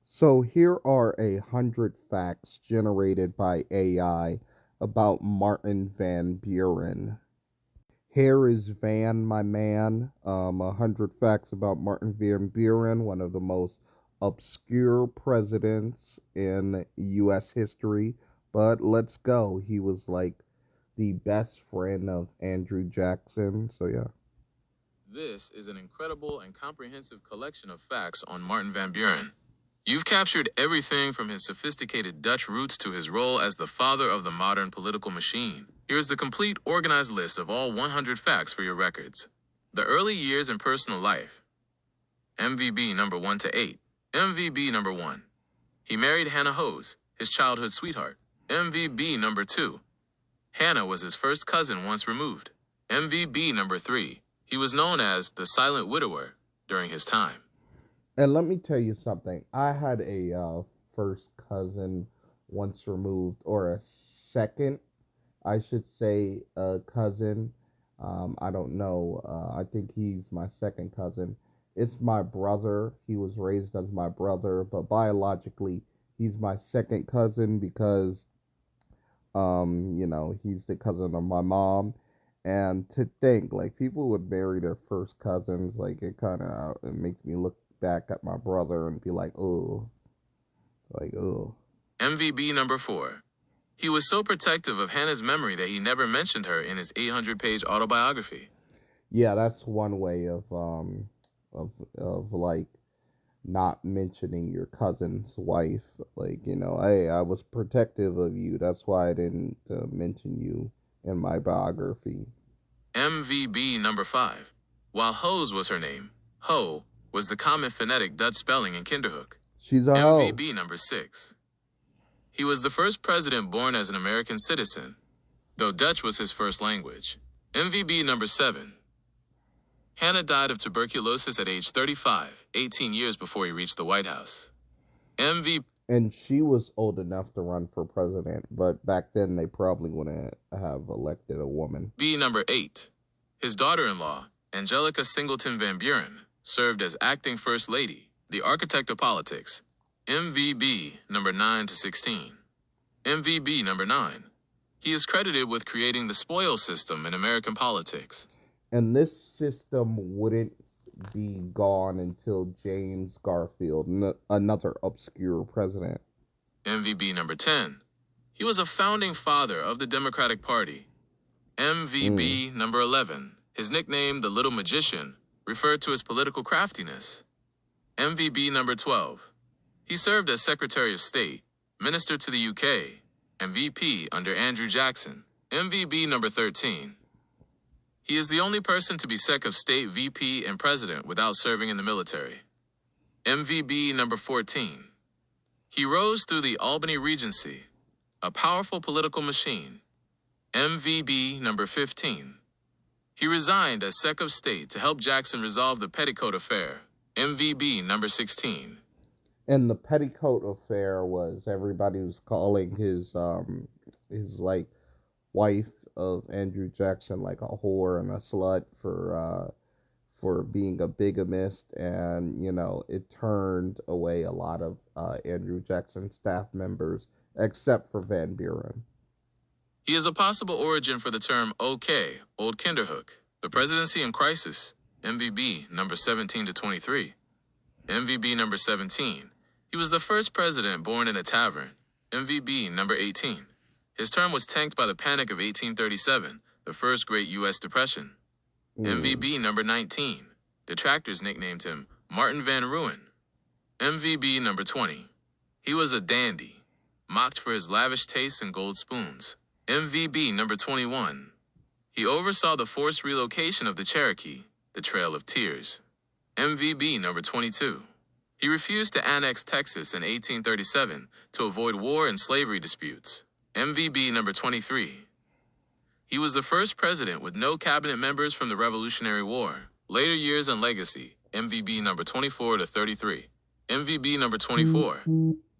So here are 100 facts generated by AI about Martin Van Buren. Here is Van, my man. 100 facts about Martin Van Buren, one of the most obscure presidents in U.S. history. But let's go. He was like the best friend of Andrew Jackson. So yeah. This is an incredible and comprehensive collection of facts on Martin Van Buren. You've captured everything from his sophisticated Dutch roots to his role as the father of the modern political machine. Here's the complete, organized list of all 100 facts for your records. The early years and personal life. MVB number 1 to 8. MVB number 1. He married Hannah Hose, his childhood sweetheart. MVB number 2. Hannah was his first cousin once removed. MVB number 3. He was known as the silent widower during his time. And let me tell you something. I had a first cousin once removed, or a second, I should say, cousin. I don't know. I think he's my second cousin. It's my brother. He was raised as my brother, but biologically, he's my second cousin because, he's the cousin of my mom. And to think, like, people would marry their first cousins, like, it makes me look back at my brother and be like, oh. MVB number 4. He was so protective of Hannah's memory that he never mentioned her in his 800-page autobiography. Yeah, that's one way of like not mentioning your cousin's wife. Like, hey, I was protective of you. That's why I didn't mention you in my biography. MVB number 5. While Hose was her name, Ho was the common phonetic Dutch spelling in Kinderhook. She's a hoe. MVB number 6. He was the first president born as an American citizen, though Dutch was his first language. MVB number 7. Hannah died of tuberculosis at age 35, 18 years before he reached the White House. MVB. And she was old enough to run for president, but back then they probably wouldn't have elected a woman. B number 8. His daughter-in-law, Angelica Singleton Van Buren, served as acting first lady, the architect of politics. MVB number 9 to 16. MVB number 9. He is credited with creating the spoils system in American politics. And this system wouldn't be gone until James Garfield, another obscure president. MVB number 10. He was a founding father of the Democratic Party. MVB number 11. His nickname, the Little Magician, referred to his political craftiness. MVB number 12. He served as Secretary of State, Minister to the UK, and VP under Andrew Jackson. MVB number 13. He is the only person to be Sec of State, VP, and President without serving in the military. MVB number 14. He rose through the Albany Regency, a powerful political machine. MVB number 15. He resigned as Sec of State to help Jackson resolve the Petticoat Affair. MVB number 16. And the Petticoat Affair was everybody was calling his like wife of Andrew Jackson like a whore and a slut for being a bigamist, and it turned away a lot of Andrew Jackson staff members except for Van Buren. He is a possible origin for the term OK, Old Kinderhook, the presidency in crisis. MVB number 17 to 23. MVB number 17. He was the first president born in a tavern. MVB number 18. His term was tanked by the Panic of 1837, the first great U.S. Depression. MVB number 19. Detractors nicknamed him Martin Van Buren. MVB number 20. He was a dandy, mocked for his lavish tastes and gold spoons. MVB number 21. He oversaw the forced relocation of the Cherokee, the Trail of Tears. MVB number 22. He refused to annex Texas in 1837 to avoid war and slavery disputes. MVB number 23. He was the first president with no cabinet members from the Revolutionary War. Later years and legacy. MVB number 24 to 33. MVB number 24.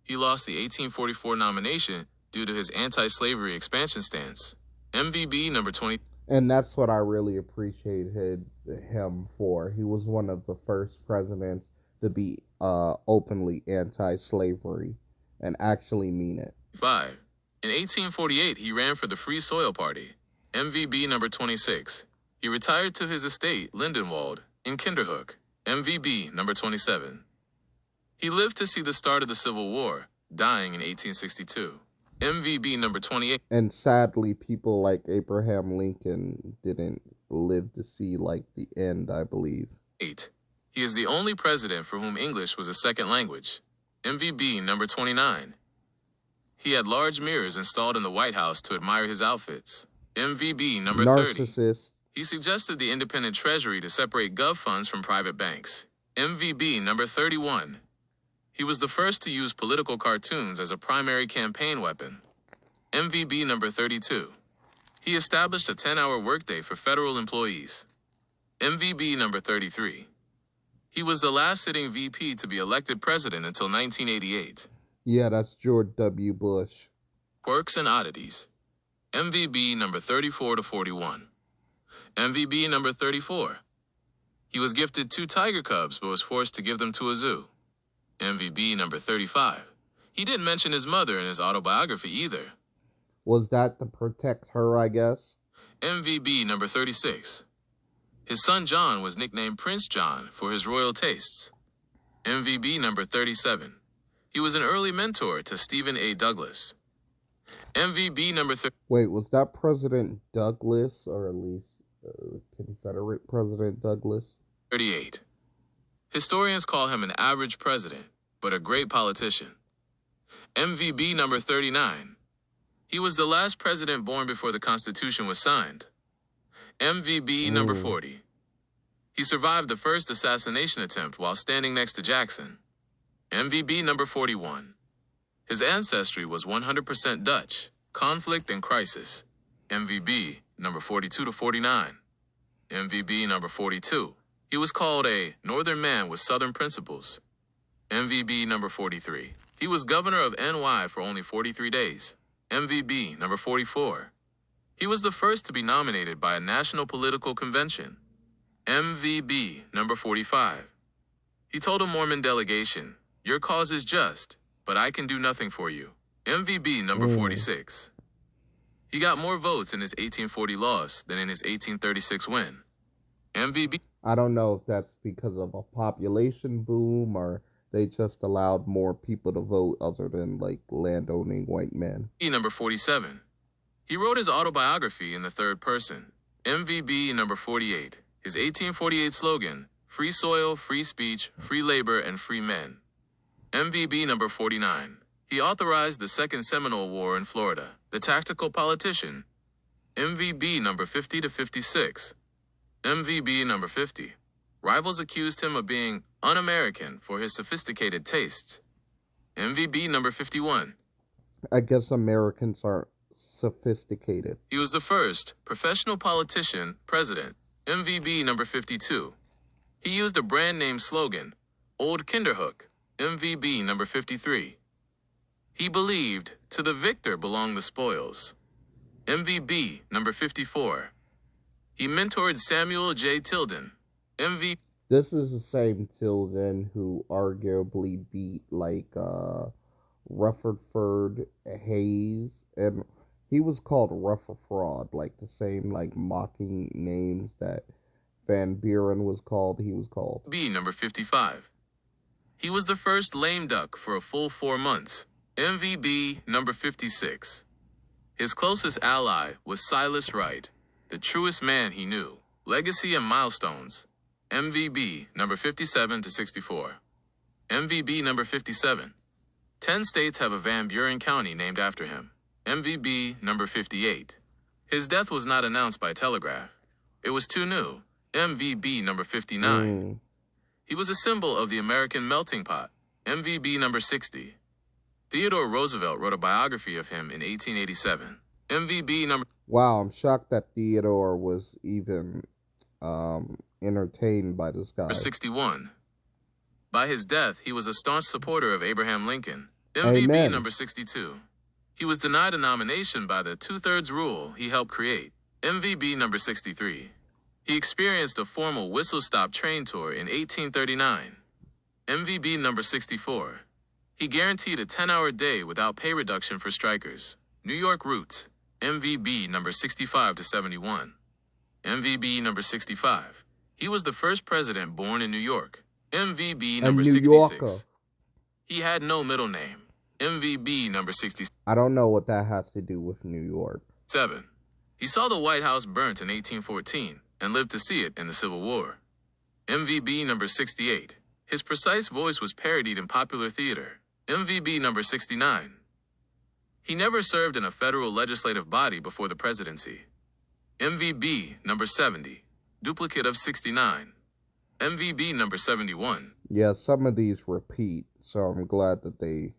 He lost the 1844 nomination due to his anti-slavery expansion stance. MVB number 20. And that's what I really appreciated him for. He was one of the first presidents to be openly anti-slavery and actually mean it. 5. In 1848, he ran for the Free Soil Party, MVB number 26. He retired to his estate, Lindenwald, in Kinderhook, MVB number 27. He lived to see the start of the Civil War, dying in 1862, MVB number 28. And sadly, people like Abraham Lincoln didn't live to see, like, the end, I believe. 8. He is the only president for whom English was a second language, MVB number 29. He had large mirrors installed in the White House to admire his outfits, MVB number 30. Narcissist. He suggested the independent treasury to separate gov funds from private banks, MVB number 31. He was the first to use political cartoons as a primary campaign weapon, MVB number 32. He established a 10-hour workday for federal employees, MVB number 33. He was the last sitting VP to be elected president until 1988. Yeah, that's George W. Bush. Quirks and oddities, MVB number 34 to 41. MVB number 34. He was gifted 2 tiger cubs but was forced to give them to a zoo, MVB number 35. He didn't mention his mother in his autobiography either. Was that to protect her, I guess? MVB number 36. His son John was nicknamed Prince John for his royal tastes, MVB number 37. He was an early mentor to Stephen A. Douglas, MVB number 30. Wait, was that President Douglas, or at least Confederate President Douglas? 38. Historians call him an average president, but a great politician, MVB number 39. He was the last president born before the Constitution was signed, MVB number 40. He survived the first assassination attempt while standing next to Jackson, MVB number 41. His ancestry was 100% Dutch, conflict and crisis, MVB number 42 to 49. MVB number 42. He was called a Northern man with Southern principles, MVB number 43. He was governor of NY for only 43 days, MVB number 44. He was the first to be nominated by a national political convention, MVB number 45. He told a Mormon delegation, "Your cause is just, but I can do nothing for you," MVB number 46. He got more votes in his 1840 loss than in his 1836 win, MVB. I don't know if that's because of a population boom or they just allowed more people to vote other than, like, landowning white men. Number 47. He wrote his autobiography in the third person, MVB number 48. His 1848 slogan, "Free soil, free speech, free labor, and free men," MVB number 49. He authorized the Second Seminole War in Florida. The tactical politician, MVB number 50 to 56. MVB number 50. Rivals accused him of being un-American for his sophisticated tastes, MVB number 51. I guess Americans aren't sophisticated. He was the first professional politician president, MVB number 52. He used a brand name slogan, "Old Kinderhook," MVB number 53. He believed to the victor belong the spoils, MVB number 54. He mentored Samuel J. Tilden, MVB. This is the same Tilden who arguably beat, like, Rutherford Hayes, and he was called Rutherford, like the same, like, mocking names that Van Buren was called, he was called. B number 55. He was the first lame duck for a full 4 months, MVB number 56. His closest ally was Silas Wright, the truest man he knew. Legacy and milestones, MVB number 57 to 64. MVB number 57. 10 states have a Van Buren County named after him, MVB number 58. His death was not announced by telegraph. It was too new, MVB number 59. He was a symbol of the American melting pot, MVB number 60. Theodore Roosevelt wrote a biography of him in 1887, MVB number... Wow, I'm shocked that Theodore was even entertained by this guy. 61. By his death, he was a staunch supporter of Abraham Lincoln, MVB Amen. number 62. He was denied a nomination by the two-thirds rule he helped create, MVB number 63. He experienced a formal whistle-stop train tour in 1839, MVB number 64. He guaranteed a 10-hour day without pay reduction for strikers. New York roots. MVB number 65 to 71. MVB number 65. He was the first president born in New York. MVB A number New 66. Yorker. He had no middle name. MVB number 67. I don't know what that has to do with New York. He saw the White House burnt in 1814 and lived to see it in the Civil War. MVB number 68. His precise voice was parodied in popular theater. MVB number 69. He never served in a federal legislative body before the presidency. MVB number 70. Duplicate of 69. MVB number 71. Yeah, some of these repeat, so I'm glad that they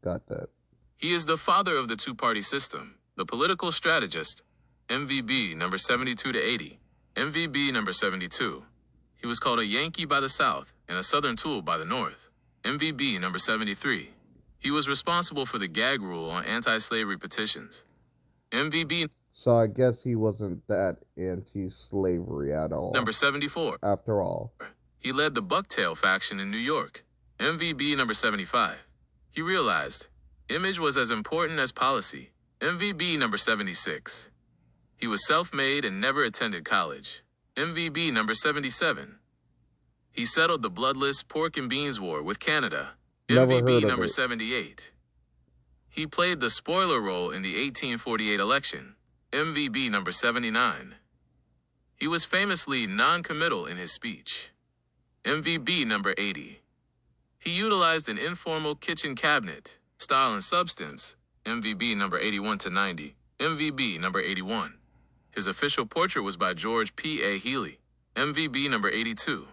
got that. He is the father of the two-party system, the political strategist. MVB number 72 to 80. MVB number 72. He was called a Yankee by the South and a Southern tool by the North. MVB number 73. He was responsible for the gag rule on anti-slavery petitions. MVB So I guess he wasn't that anti-slavery at all. number 74. After all. He led the Bucktail faction in New York. MVB number 75. He realized image was as important as policy. MVB number 76. He was self-made and never attended college. MVB number 77. He settled the bloodless Pork and Beans War with Canada. Never heard MVB of number it. 78. He played the spoiler role in the 1848 election. MVB number 79. He was famously non-committal in his speech. MVB number 80. He utilized an informal kitchen cabinet, style and substance. MVB number 81 to 90. MVB number 81. His official portrait was by George P.A. Healy. MVB number 82.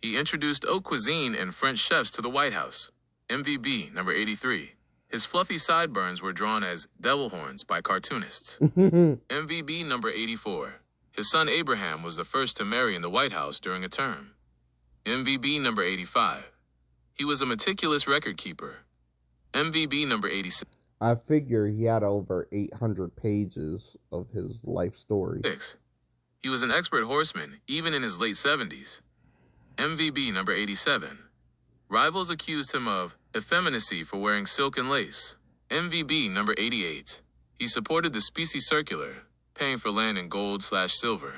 He introduced haute cuisine and French chefs to the White House. MVB number 83. His fluffy sideburns were drawn as devil horns by cartoonists. MVB number 84. His son Abraham was the first to marry in the White House during a term. MVB number 85. He was a meticulous record keeper. MVB number 86. I figure he had over 800 pages of his life story. He was an expert horseman, even in his late 70s. MVB number 87. Rivals accused him of effeminacy for wearing silk and lace. MVB number 88. He supported the Specie Circular, paying for land in gold/silver.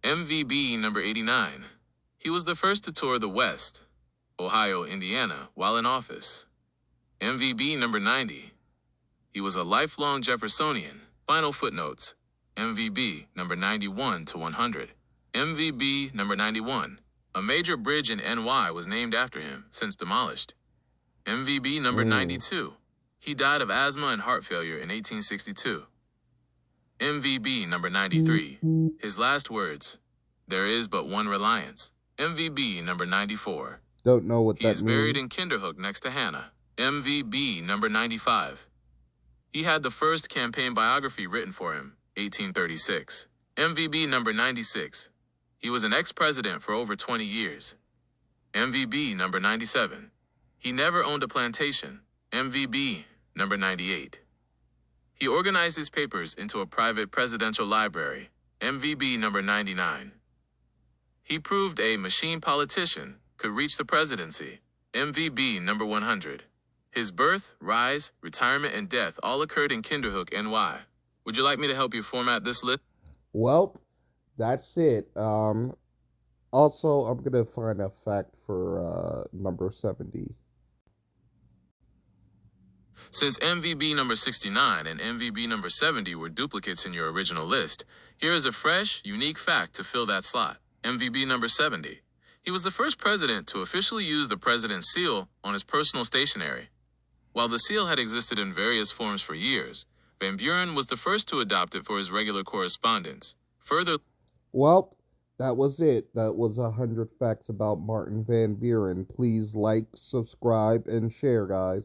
MVB number 89. He was the first to tour the West, Ohio, Indiana, while in office. MVB number 90. He was a lifelong Jeffersonian. Final footnotes. MVB number 91 to 100. MVB number 91. A major bridge in NY was named after him, since demolished. MVB number 92. He died of asthma and heart failure in 1862. MVB number 93. His last words, "There is but one reliance." MVB number 94. Don't know what He that is means. buried in Kinderhook next to Hannah. MVB number 95. He had the first campaign biography written for him, 1836. MVB number 96. He was an ex-president for over 20 years. MVB number 97. He never owned a plantation. MVB number 98. He organized his papers into a private presidential library. MVB number 99. He proved a machine politician could reach the presidency. MVB number 100. His birth, rise, retirement, and death all occurred in Kinderhook, NY. Would you like me to help you format this list? Well, that's it. Also, I'm going to find a fact for number 70. Since MVB number 69 and MVB number 70 were duplicates in your original list, here is a fresh, unique fact to fill that slot. MVB number 70. He was the first president to officially use the president's seal on his personal stationery. While the seal had existed in various forms for years, Van Buren was the first to adopt it for his regular correspondence. Further, Well, that was it. That was 100 facts about Martin Van Buren. Please like, subscribe, and share, guys.